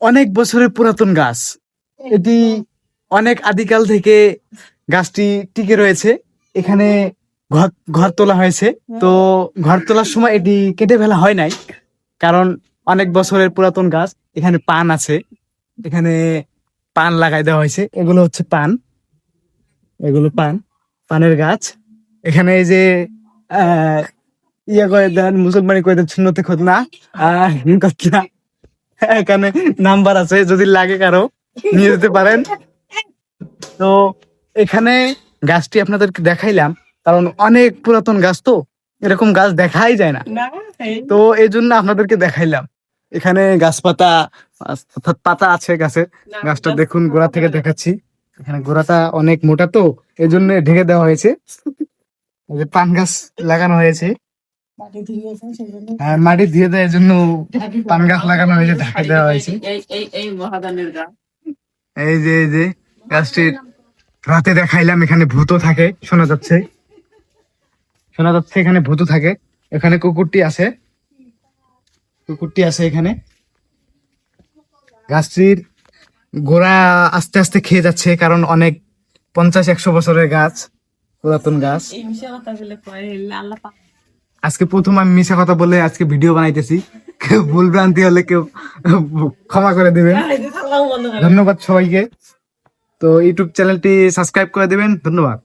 অনেক বছরের পুরাতন গাছ। এটি অনেক আদিকাল থেকে গাছটি টিকে রয়েছে। এখানে ঘর ঘর তোলা হয়েছে। তো ঘর তোলার সময় এটি কেটে ফেলা হয় নাই, কারণ অনেক বছরের পুরাতন গাছ। এখানে পান আছে, এখানে পান লাগাই দেওয়া হয়েছে। এগুলো হচ্ছে পান, এগুলো পানের গাছ। এখানে এই যে আহ ইয়া করে দেন, মুসলমানি করে দেন, সুন্নতে খোদ না না। এখানে নাম্বার আছে, যদি লাগে কারো নিয়ে যেতে পারেন। তো এখানে গাছটি আপনাদেরকে দেখাইলাম, কারণ অনেক পুরাতন গাছ, তো এরকম গাছ দেখাই যায় না। তো এই জন্য আপনাদেরকে দেখাইলাম। এখানে গাছপাতা অর্থাৎ পাতা আছে গাছের। গাছটা দেখুন, গোড়া থেকে দেখাচ্ছি। এখানে গোড়াটা অনেক মোটা, তো এই জন্য ঢেকে দেওয়া হয়েছে। এই যে পান গাছ লাগানো হয়েছে, আর মাটি দিয়ে দেয়, এর জন্য পান গাছ লাগানো হয়েছে, ঢাকা দেওয়া হয়েছে। এই যে গাছটির রাতে দেখাইলাম, এখানে ভূত থাকে শোনা যাচ্ছে, এখানে ভূত থাকে। এখানে কুকুরটি আছে, এখানে। গাছটির গোড়া আস্তে আস্তে খেয়ে যাচ্ছে, কারণ অনেক 50-100 বছরের গাছ, পুরাতন গাছ। আজকে প্রথম আমি মিশা কথা বলে আজকে ভিডিও বানাইতেছি। কেউ ভুল ভ্রান্তি হলে কেউ ক্ষমা করে দিবেন। ধন্যবাদ সবাইকে। তো ইউটিউব চ্যানেলটি সাবস্ক্রাইব করে দিবেন। ধন্যবাদ।